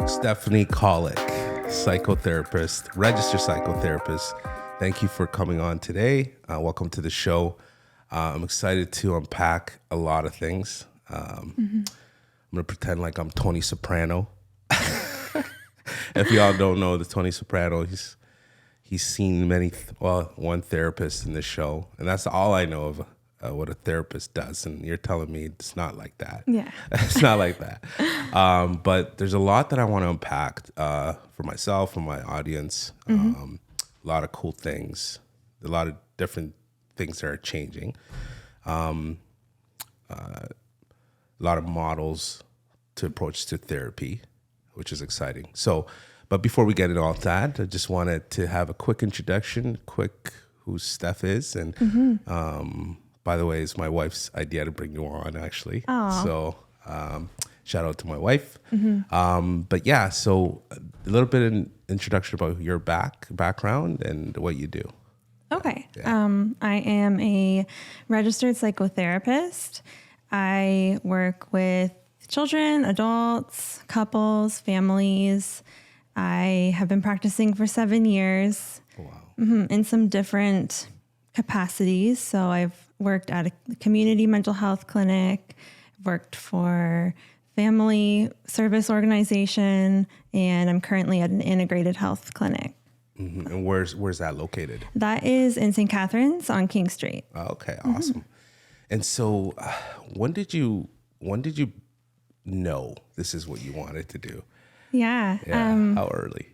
Stephanie Colic, psychotherapist, registered psychotherapist. Thank you for coming on today. Welcome to the show. I'm excited to unpack a lot of things. I'm going to pretend like I'm Tony Soprano. If y'all don't know the Tony Soprano, he's seen one therapist in the show, and that's all I know of what a therapist does. And you're telling me it's not like that. Yeah. It's not like that. But there's a lot that I want to unpack for myself, for my audience. A lot of cool things, a lot of different things that are changing. A lot of models to approach to therapy, which is exciting. But before we get into all that, I just wanted to have a quick introduction, who Steph is. And by the way, it's my wife's idea to bring you on, actually. Aww. So shout out to my wife. But yeah, so a little bit of introduction about your background and what you do. Okay. Yeah. I am a registered psychotherapist. I work with children, adults, couples, families. I have been practicing for 7 years. Wow. In some different capacities. So I've worked at a community mental health clinic, worked for family service organization, and I'm currently at an integrated health clinic. Mm-hmm. And where's that located? That is in St. Catharines on King Street. Okay, awesome. And so when did you know this is what you wanted to do? Yeah. How early?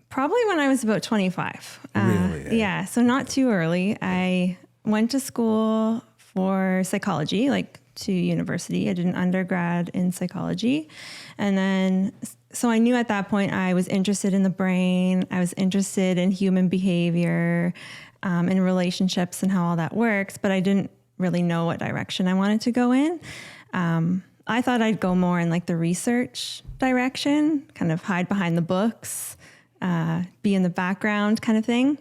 Probably when I was about 25. Really? Yeah. So not too early. I went to school for psychology, like to university. I did an undergrad in psychology. And then, so I knew at that point I was interested in the brain. I was interested in human behavior, in relationships and how all that works, but I didn't really know what direction I wanted to go in. I thought I'd go more in like the research direction, kind of hide behind the books, be in the background kind of thing.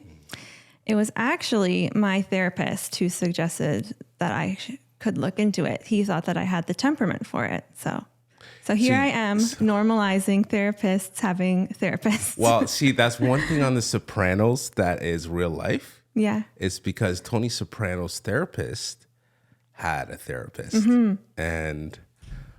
It was actually my therapist who suggested that I could look into it. He thought that I had the temperament for it. So here I am normalizing therapists having therapists. Well, see, that's one thing on The Sopranos that is real life. Yeah. It's because Tony Soprano's therapist had a therapist. And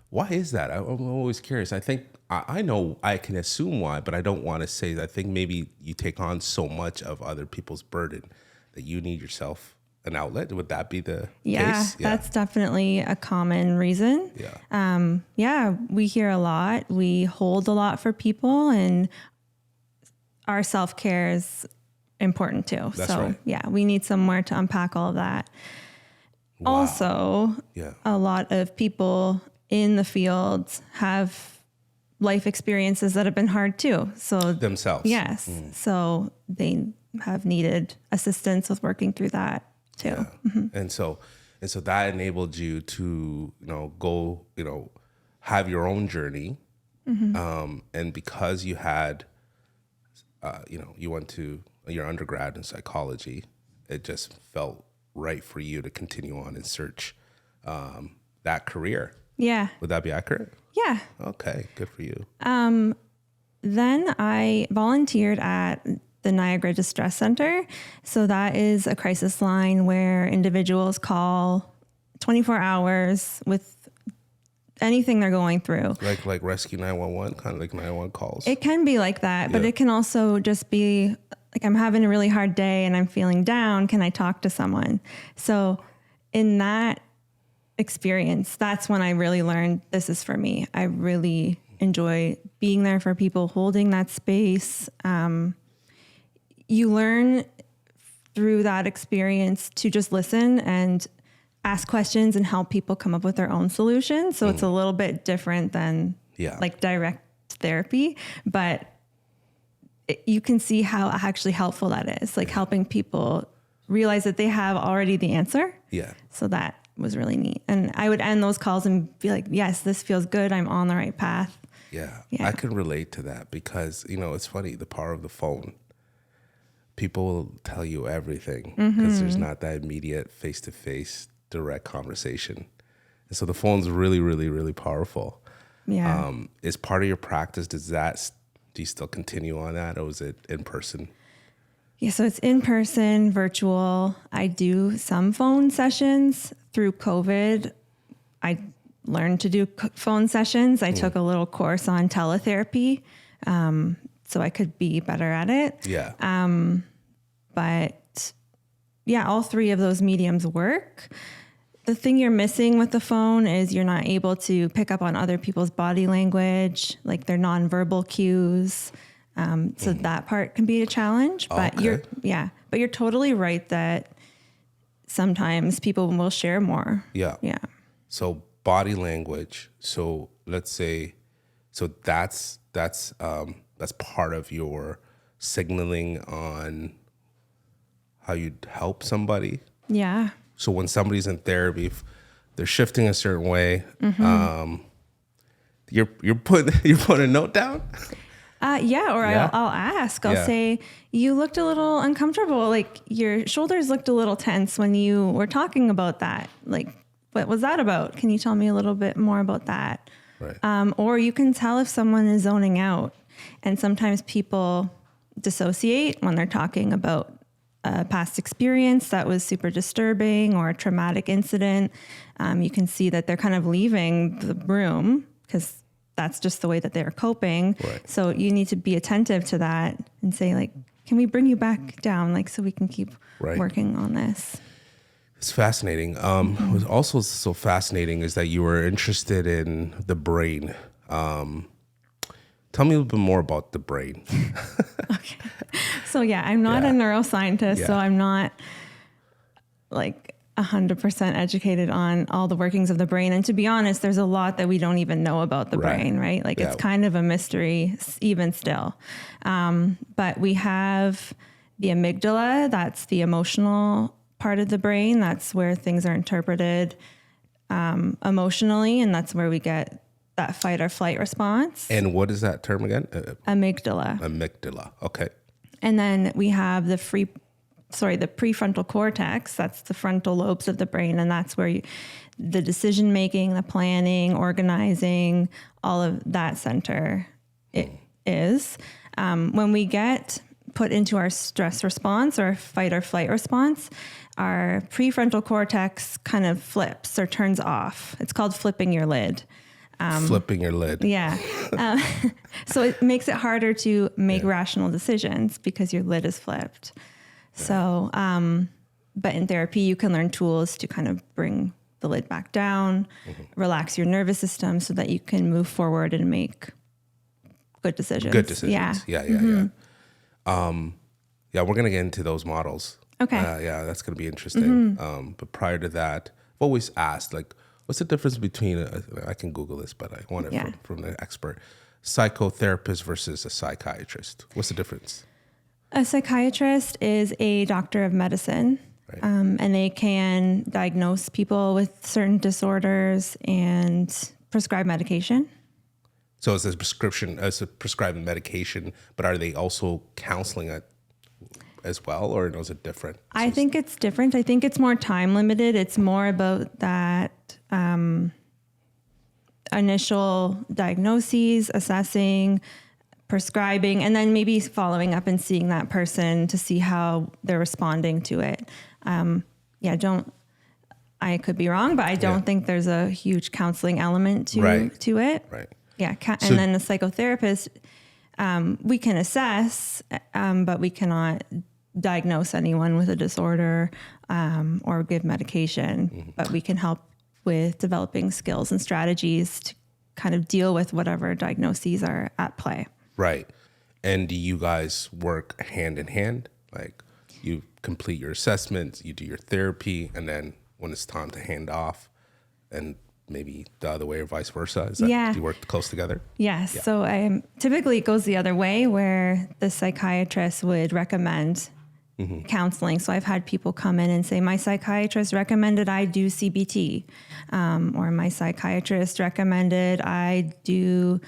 why is that? I'm always curious. I think I know I can assume why, but I don't want to say that. I think maybe you take on so much of other people's burden that you need yourself an outlet. Would that be the case? Yeah, that's definitely a common reason. Yeah. We hear a lot. We hold a lot for people, and our self-care is important too. That's right. Yeah, we need somewhere to unpack all of that. Wow. Also, a lot of people in the field have life experiences that have been hard too. So themselves. Yes. So they have needed assistance with working through that too. Yeah. And so that enabled you to, go, have your own journey. And because you had, you went to your undergrad in psychology, it just felt right for you to continue on and search that career. Yeah. Would that be accurate? Yeah. Okay, good for you. Then I volunteered at the Niagara Distress Center. So that is a crisis line where individuals call 24 hours with anything they're going through. Like Rescue 911, kind of like 911 calls. It can be like that, but it can also just be like, I'm having a really hard day and I'm feeling down. Can I talk to someone? So in that experience, that's when I really learned this is for me. I really enjoy being there for people, holding that space. You learn through that experience to just listen and ask questions and help people come up with their own solutions. So it's a little bit different than like direct therapy, but you can see how actually helpful that is, like helping people realize that they have already the answer. Yeah. So that was really neat. And I would end those calls and be like, yes, this feels good. I'm on the right path. Yeah. I can relate to that because, it's funny, the power of the phone. People will tell you everything because there's not that immediate face-to-face direct conversation. And so the phone's really, really, really powerful. Yeah. Is part of your practice, do you still continue on that, or is it in person? Yeah, so it's in person, virtual. I do some phone sessions. Through COVID, I learned to do phone sessions. I took a little course on teletherapy, so I could be better at it. Yeah. But yeah, all three of those mediums work. The thing you're missing with the phone is you're not able to pick up on other people's body language, like their nonverbal cues. So that part can be a challenge, but you're totally right that sometimes people will share more. Yeah. Yeah. So body language. So let's say, so that's part of your signaling on how you'd help somebody. Yeah. So when somebody's in therapy, if they're shifting a certain way, you're putting a note down. I'll ask. I'll say, you looked a little uncomfortable. Like your shoulders looked a little tense when you were talking about that. Like, what was that about? Can you tell me a little bit more about that? Right. Or you can tell if someone is zoning out. And sometimes people dissociate when they're talking about a past experience that was super disturbing or a traumatic incident. You can see that they're kind of leaving the room because that's just the way that they're coping. Right. So you need to be attentive to that and say, like, can we bring you back down? Like, so we can keep working on this. It's fascinating. What was also so fascinating is that you were interested in the brain. Tell me a little bit more about the brain. Okay. So I'm not a neuroscientist, so I'm not like 100% educated on all the workings of the brain. And to be honest, there's a lot that we don't even know about the brain, right? Like it's kind of a mystery even still. But we have the amygdala, that's the emotional part of the brain. That's where things are interpreted emotionally, and that's where we get that fight or flight response. And what is that term again? Amygdala. Amygdala. Okay. And then we have the prefrontal cortex. That's the frontal lobes of the brain. And that's where the decision-making, the planning, organizing, all of that center is. When we get put into our stress response or fight or flight response, our prefrontal cortex kind of flips or turns off. It's called flipping your lid. Flipping your lid. Yeah. So it makes it harder to make rational decisions because your lid is flipped. So, but in therapy, you can learn tools to kind of bring the lid back down, relax your nervous system so that you can move forward and make good decisions. Yeah. We're going to get into those models. Okay. That's going to be interesting. But prior to that, I've always asked, like, what's the difference between, I can Google this, but I want it from the expert, psychotherapist versus a psychiatrist? What's the difference? A psychiatrist is a doctor of medicine, and they can diagnose people with certain disorders and prescribe medication. So it's a prescribing medication, but are they also counseling it as well, or is it different? I think it's different. I think it's more time limited. It's more about that initial diagnoses, assessing, prescribing, and then maybe following up and seeing that person to see how they're responding to it. I could be wrong, but I don't think there's a huge counseling element to it. Right. Yeah. And then the psychotherapist, we can assess, but we cannot diagnose anyone with a disorder or give medication, but we can help with developing skills and strategies to kind of deal with whatever diagnoses are at play. Right. And do you guys work hand in hand? Like you complete your assessments, you do your therapy, and then when it's time to hand off, and maybe the other way or vice versa? Do you work close together? Yes. Yeah. So typically it goes the other way where the psychiatrist would recommend counseling. So I've had people come in and say, my psychiatrist recommended I do CBT, or my psychiatrist recommended I do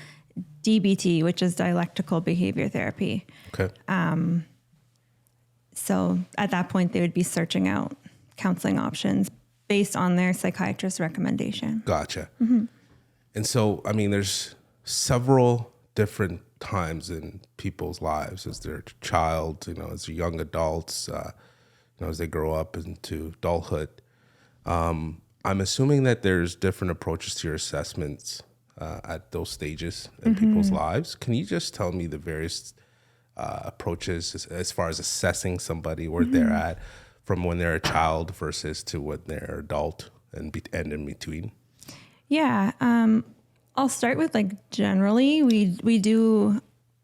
DBT, which is dialectical behavior therapy. Okay. So at that point, they would be searching out counseling options based on their psychiatrist's recommendation. Gotcha. And so, I mean, there's several different times in people's lives as their child, as young adults, as they grow up into adulthood. I'm assuming that there's different approaches to your assessments at those stages in people's lives. Can you just tell me the various approaches as far as assessing somebody where they're at from when they're a child versus to when they're adult and in between? Yeah. I'll start with generally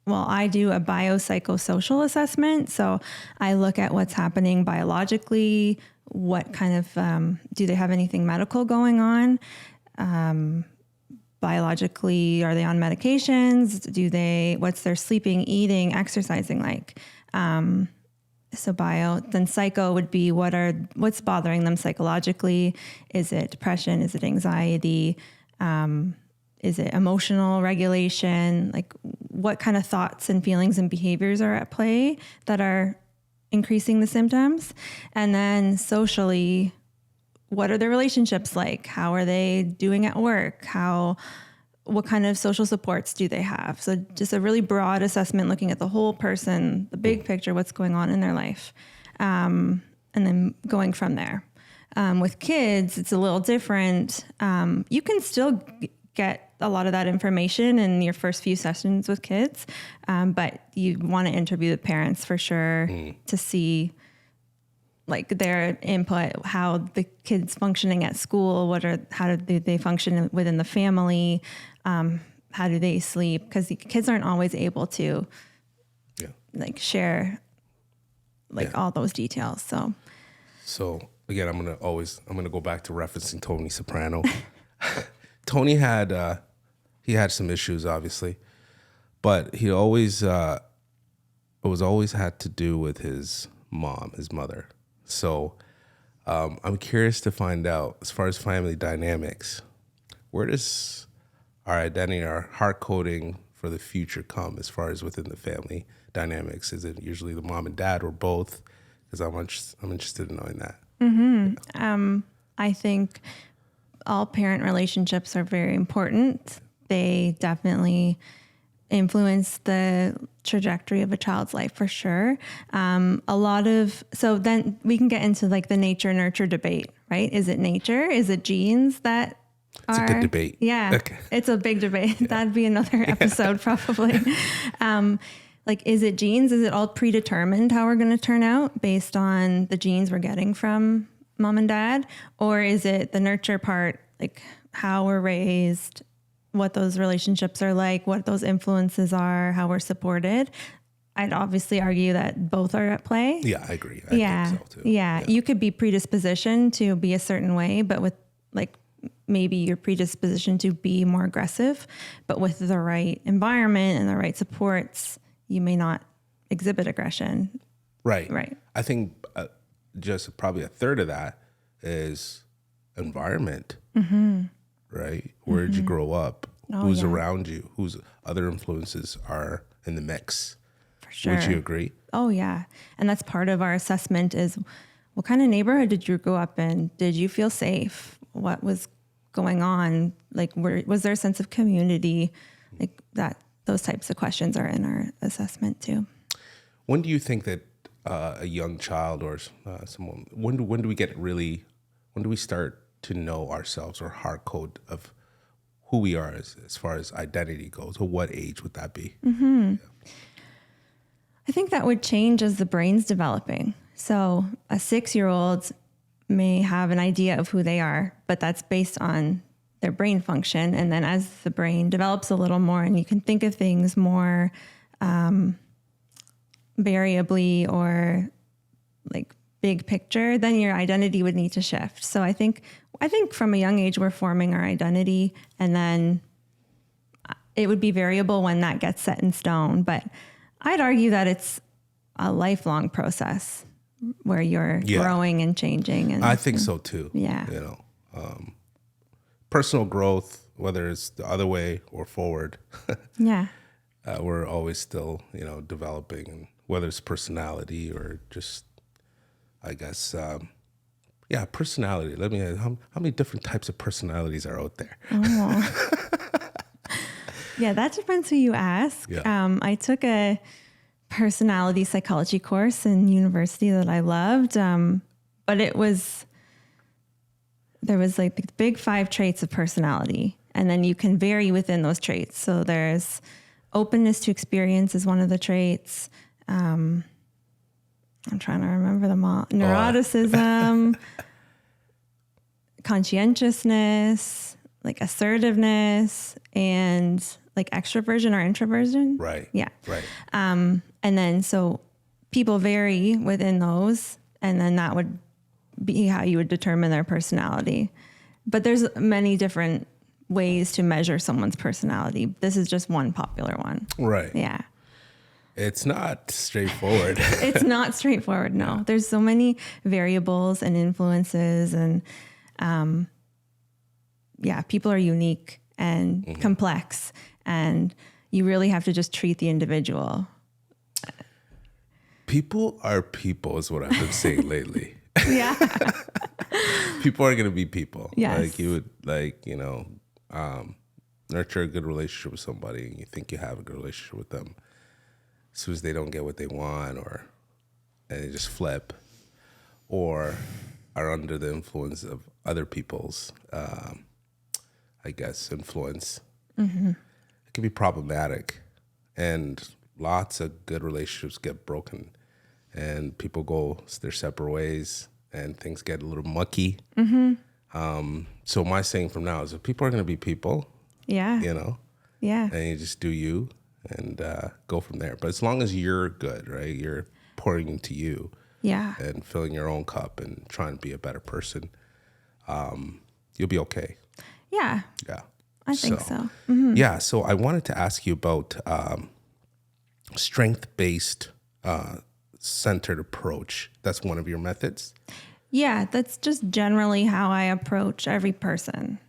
I do a biopsychosocial assessment. So I look at what's happening biologically, what kind of, do they have anything medical going on? Biologically, are they on medications? What's their sleeping, eating, exercising like? So then psycho would be what's bothering them psychologically. Is it depression? Is it anxiety? Is it emotional regulation? Like what kind of thoughts and feelings and behaviors are at play that are increasing the symptoms? And then socially, what are their relationships like? How are they doing at work? What kind of social supports do they have? So just a really broad assessment, looking at the whole person, the big picture, what's going on in their life. And then going from there. With kids, it's a little different. You can still get a lot of that information in your first few sessions with kids, but you want to interview the parents for sure to see their input, how the kids functioning at school, how do they function within the family, how do they sleep? Because the kids aren't always able to share all those details. So again, I'm gonna go back to referencing Tony Soprano. Tony had some issues, obviously, but it was always had to do with his mother. So I'm curious to find out, as far as family dynamics, where does our identity, our hard coding for the future come as far as within the family dynamics? Is it usually the mom and dad or both? Because I'm interested in knowing that. I think all parent relationships are very important. They definitely influence the trajectory of a child's life for sure. So then we can get into the nature nurture debate, right? Is it nature? Is it genes that It's a good debate. Yeah, okay. It's a big debate. Yeah. That'd be another episode probably. Is it genes? Is it all predetermined how we're going to turn out based on the genes we're getting from mom and dad? Or is it the nurture part, how we're raised, what those relationships are like, what those influences are, how we're supported? I'd obviously argue that both are at play. Yeah, I agree. I think so too. Yeah. You could be predispositioned to be a certain way, but with maybe your predisposition to be more aggressive, but with the right environment and the right supports, you may not exhibit aggression. Right. I think just probably a third of that is environment, right? Where did you grow up? Who's around you? Whose other influences are in the mix? For sure. Would you agree? Oh, yeah. And that's part of our assessment is what kind of neighborhood did you grow up in? Did you feel safe? What was going on? Was there a sense of community? Those types of questions are in our assessment too. When do you think that a young child or someone, when do we start to know ourselves or hard code of who we are as far as identity goes? Or what age would that be? Yeah. I think that would change as the brain's developing. So a 6-year-old may have an idea of who they are, but that's based on their brain function. And then as the brain develops a little more and you can think of things more variably or big picture, then your identity would need to shift. So I think from a young age, we're forming our identity, and then it would be variable when that gets set in stone. But I'd argue that it's a lifelong process where you're growing and changing. And I think so too. Yeah. Personal growth, whether it's the other way or forward. Yeah. We're always still, developing, and whether it's personality or just, I guess, personality. Let me know how many different types of personalities are out there. Oh. Yeah, that depends who you ask. Yeah. I took a personality psychology course in university that I loved, but there was like the big 5 traits of personality, and then you can vary within those traits. So there's openness to experience is one of the traits. I'm trying to remember them all. Neuroticism, conscientiousness, like assertiveness, and like extroversion or introversion. Right. Yeah. Right. And then so people vary within those, and then that would be how you would determine their personality. But there's many different ways to measure someone's personality. This is just one popular one. Right. Yeah. It's not straightforward. It's not straightforward. No, Yeah. There's so many variables and influences, and people are unique and complex, and you really have to just treat the individual. People are people is what I've been saying lately. Yeah. People are going to be people. Yes. Like you would nurture a good relationship with somebody, and you think you have a good relationship with them. As soon as they don't get what they want, and they just flip, or are under the influence of other people's, influence, it can be problematic. And lots of good relationships get broken, and people go their separate ways, and things get a little mucky. So my saying from now is, if people are going to be people, Yeah. Yeah. and you just do you, and go from there. But as long as you're good, right? You're pouring into you, Yeah. and filling your own cup and trying to be a better person, you'll be okay. Yeah. Yeah. I think so. Yeah. So I wanted to ask you about strength-based centered approach. That's one of your methods. Yeah, that's just generally how I approach every person.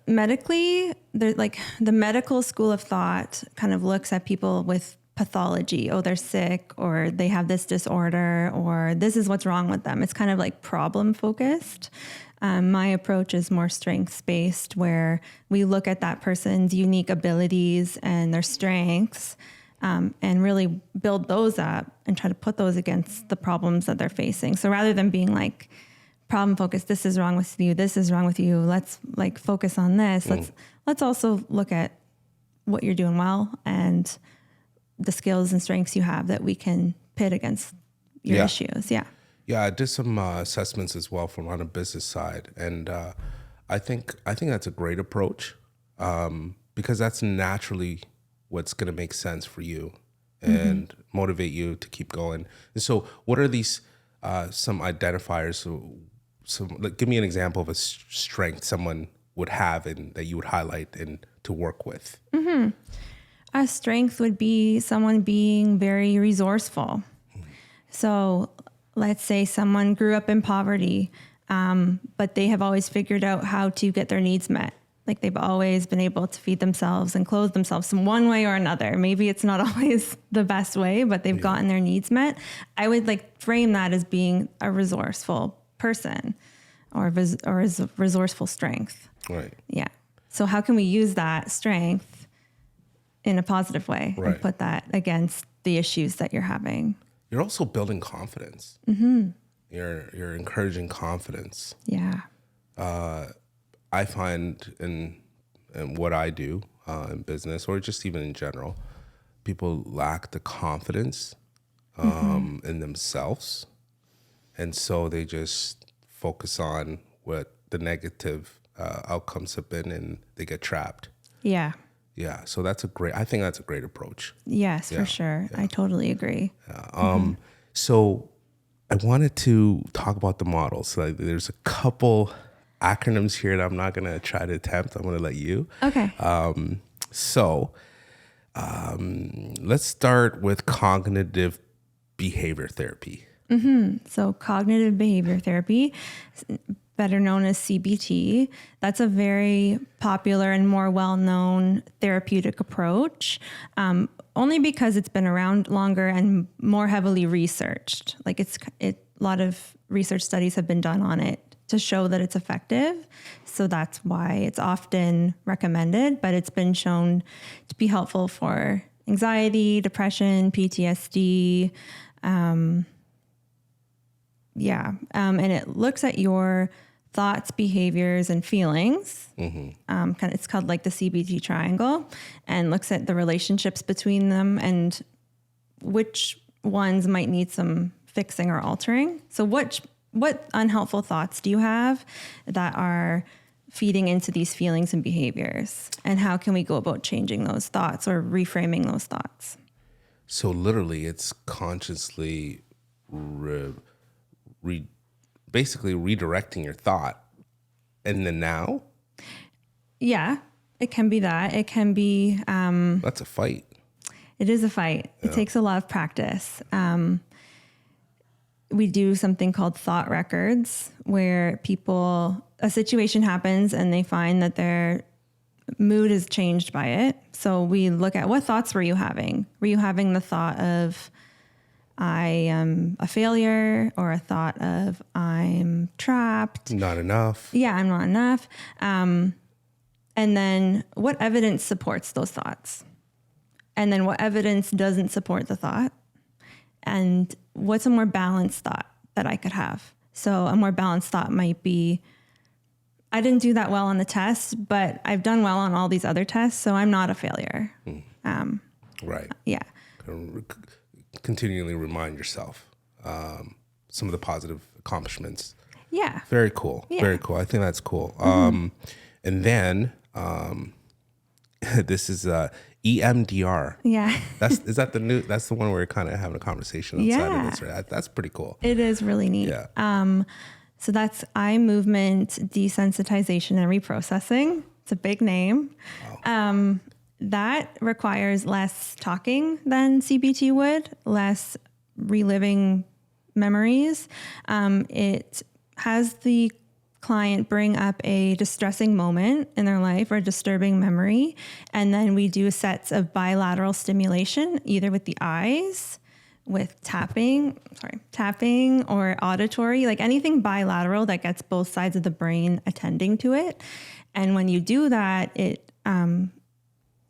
Medically, there's like the medical school of thought kind of looks at people with pathology. Oh, they're sick, or they have this disorder, or this is what's wrong with them. It's kind of like problem focused. My approach is more strengths-based, where we look at that person's unique abilities and their strengths, and really build those up and try to put those against the problems that they're facing. So rather than being like problem focused, this is wrong with you, this is wrong with you, let's like focus on this. Let's also look at what you're doing well and the skills and strengths you have that we can pit against your issues. Yeah. Yeah, I did some assessments as well from on a business side, and I think that's a great approach, because that's naturally what's going to make sense for you and motivate you to keep going. And so, what are these some identifiers? Like, give me an example of a strength someone would have and that you would highlight and to work with. A strength would be someone being very resourceful. So let's say someone grew up in poverty, but they have always figured out how to get their needs met. Like they've always been able to feed themselves and clothe themselves in one way or another. Maybe it's not always the best way, but they've gotten their needs met. I would like frame that as being a resourceful person or a resourceful strength. Right. Yeah. So how can we use that strength in a positive way and put that against the issues that you're having? You're also building confidence. You're encouraging confidence. Yeah. I find in what I do in business, or just even in general, people lack the confidence in themselves, and so they just focus on what the negative outcomes have been, and they get trapped. Yeah. Yeah. So I think that's a great approach. Yes, for sure. Yeah. I totally agree. So I wanted to talk about the models. So there's a couple acronyms here that I'm not going to try to attempt. I'm going to let you. Okay. Let's start with Cognitive Behaviour Therapy. So Cognitive Behaviour Therapy, better known as CBT, that's a very popular and more well-known therapeutic approach, only because it's been around longer and more heavily researched. Like a lot of research studies have been done on it to show that it's effective. So that's why it's often recommended, but it's been shown to be helpful for anxiety, depression, PTSD. And it looks at your thoughts, behaviors, and feelings. It's called like the CBT triangle, and looks at the relationships between them and which ones might need some fixing or altering. So what unhelpful thoughts do you have that are feeding into these feelings and behaviors? And how can we go about changing those thoughts or reframing those thoughts? So literally it's consciously basically redirecting your thought in the now. Yeah, it can be that. It can be... That's a fight. It is a fight. Yeah. It takes a lot of practice. We do something called thought records, where a situation happens and they find that their mood is changed by it. So we look at, what thoughts were you having? Were you having the thought of, I am a failure, or a thought of, I'm trapped? Not enough. Yeah, I'm not enough. And then what evidence supports those thoughts? And then what evidence doesn't support the thought? And what's a more balanced thought that I could have? So a more balanced thought might be, I didn't do that well on the test, but I've done well on all these other tests, so I'm not a failure. Right. Yeah. Continually remind yourself some of the positive accomplishments. Yeah. Very cool. Yeah. Very cool. I think that's cool. And then this is EMDR. Yeah. That's the one where we're kind of having a conversation outside of this, right? That's pretty cool. It is really neat. Yeah. So that's eye movement desensitization and reprocessing. It's a big name. Wow. That requires less talking than CBT would, less reliving memories. It has the client bring up a distressing moment in their life or a disturbing memory. And then we do sets of bilateral stimulation, either with the eyes, with tapping or auditory, like anything bilateral that gets both sides of the brain attending to it. And when you do that, it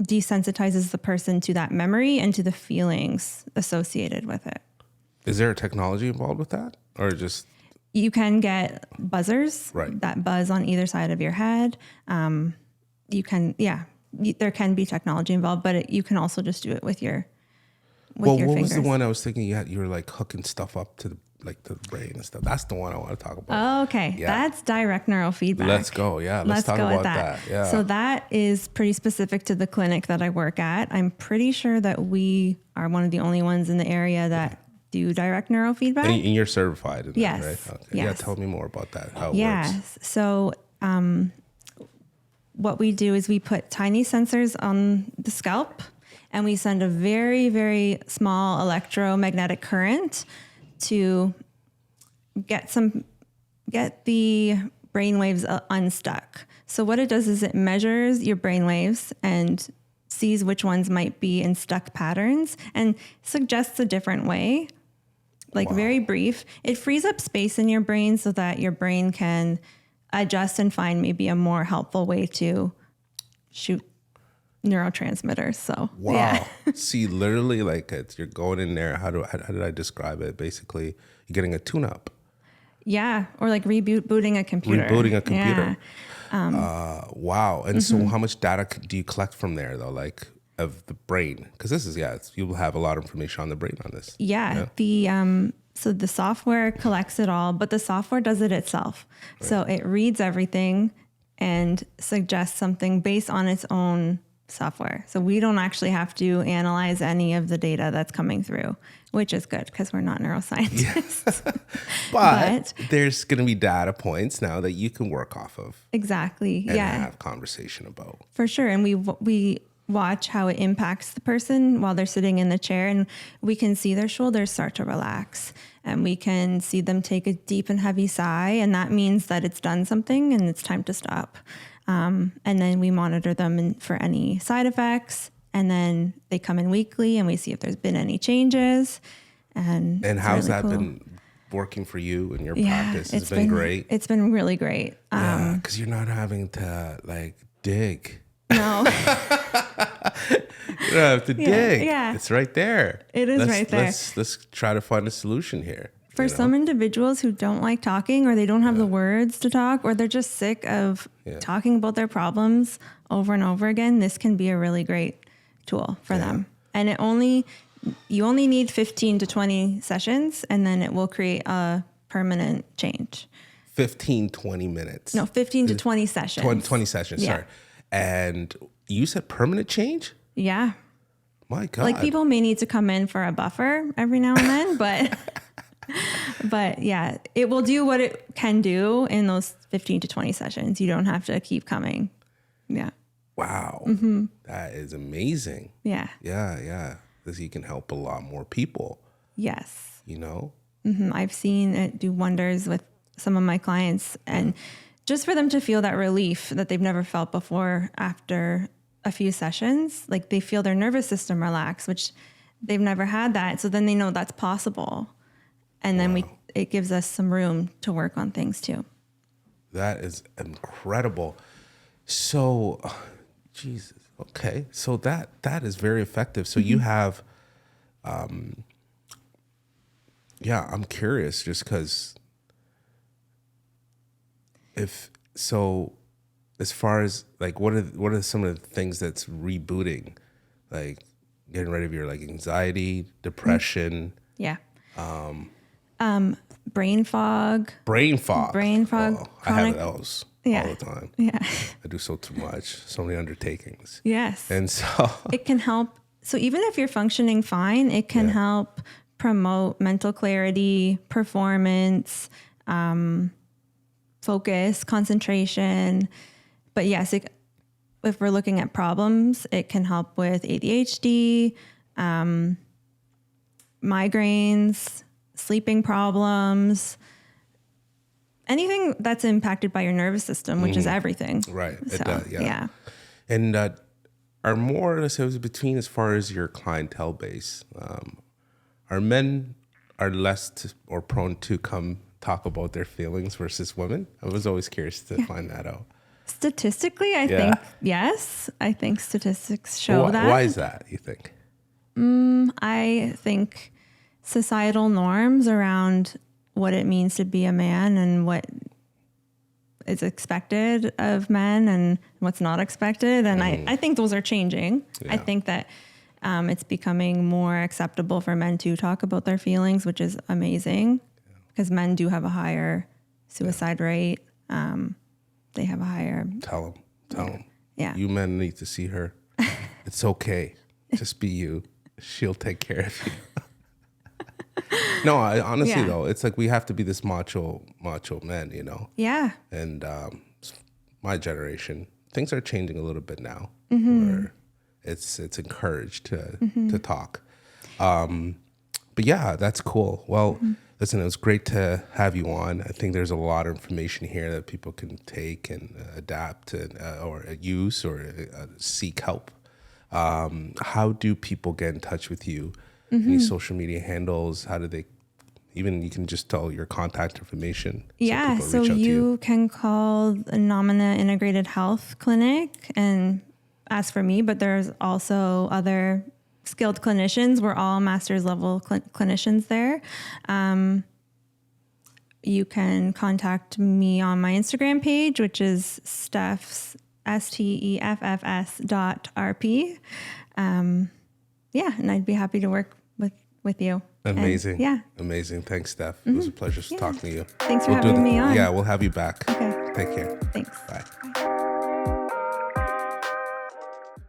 desensitizes the person to that memory and to the feelings associated with it. Is there a technology involved with that, or just... You can get buzzers that buzz on either side of your head. There can be technology involved, but you can also just do it with your fingers. What was the one I was thinking you were like hooking stuff up to the brain and stuff? That's the one I want to talk about. Oh, okay. Yeah. That's direct neurofeedback. Let's go. Yeah. Let's talk about that. Yeah. So that is pretty specific to the clinic that I work at. I'm pretty sure that we are one of the only ones in the area that do direct neurofeedback. And you're certified in yes. that, right? Okay. Yes. Yeah, tell me more about that, how it works. So what we do is we put tiny sensors on the scalp, and we send a very, very small electromagnetic current to get the brainwaves unstuck. So what it does is it measures your brainwaves and sees which ones might be in stuck patterns and suggests a different way. Very brief. It frees up space in your brain so that your brain can adjust and find maybe a more helpful way to shoot neurotransmitters. So wow. Yeah. See, literally, you're going in there. How did I describe it? Basically, you're getting a tune-up. Yeah, or rebooting a computer. Yeah. Wow. And so how much data do you collect from there, though, of the brain? Because this is, you will have a lot of information on the brain on this. Yeah. So the software collects it all, but the software does it itself. Right. So it reads everything and suggests something based on its own software. So we don't actually have to analyze any of the data that's coming through, which is good because we're not neuroscientists. Yeah. but there's going to be data points now that you can work off of. Exactly. And have conversation about. For sure. And we watch how it impacts the person while they're sitting in the chair, and we can see their shoulders start to relax, and we can see them take a deep and heavy sigh. And that means that it's done something and it's time to stop. And then we monitor them for any side effects, and then they come in weekly and we see if there's been any changes. And how's that been working for you and your practice? It's been great. It's been really great. Because you're not having to like dig. No. You don't have to dig. Yeah. It's right there. It is right there. Let's try to find a solution here. For some individuals who don't like talking, or they don't have the words to talk, or they're just sick of talking about their problems over and over again, this can be a really great tool for them. And you only need 15 to 20 sessions, and then it will create a permanent change. 15, 20 minutes. No, 15 to 20 sessions. 20 sessions, sorry. And you said permanent change? Yeah. My God. Like, people may need to come in for a buffer every now and then, but yeah, it will do what it can do in those 15 to 20 sessions. You don't have to keep coming. Yeah. Wow. That is amazing. Yeah. Yeah. Because you can help a lot more people. Yes. You know? I've seen it do wonders with some of my clients, and just for them to feel that relief that they've never felt before after a few sessions, like they feel their nervous system relax, which they've never had that. So then they know that's possible. And then it gives us some room to work on things too. That is incredible. So, Jesus. Okay. So that is very effective. So you have, I'm curious just because as far as like, what are some of the things that's rebooting, like getting rid of your like anxiety, depression? Yeah. Brain fog. Oh, I have those all the time. Yeah. I do too much, so many undertakings. Yes. And so it can help. So even if you're functioning fine, it can help promote mental clarity, performance, focus, concentration. But yes, if we're looking at problems, it can help with ADHD, migraines, sleeping problems, anything that's impacted by your nervous system, which is everything. Right. So, it does, yeah. And are more, let's say, between as far as your clientele base, are men are less or prone to come talk about their feelings versus women? I was always curious to find that out. Statistically, I think, yes. I think statistics show that. Why is that, you think? I think societal norms around what it means to be a man and what is expected of men and what's not expected. And I think those are changing. Yeah. I think that it's becoming more acceptable for men to talk about their feelings, which is amazing because men do have a higher suicide rate. They have a higher... Tell them. Yeah. You men need to see her. It's okay. Just be you. She'll take care of you. No, honestly though, it's like we have to be this macho men, you know? Yeah. And my generation, things are changing a little bit now where it's encouraged to talk. But yeah, that's cool. Well, listen, it was great to have you on. I think there's a lot of information here that people can take and adapt and, or use or seek help. How do people get in touch with you? Any social media handles? How do they, even you can just tell your contact information. So you can call the Nomina Integrated Health Clinic and ask for me, but there's also other skilled clinicians. We're all master's level clinicians there. You can contact me on my Instagram page, which is Steph's STEFFS.RP. And I'd be happy to work with you. Amazing. And, amazing. Thanks, Steph. It was a pleasure talking to you. Thanks for having me on. Yeah, we'll have you back. Okay. Take care. Thanks. Bye.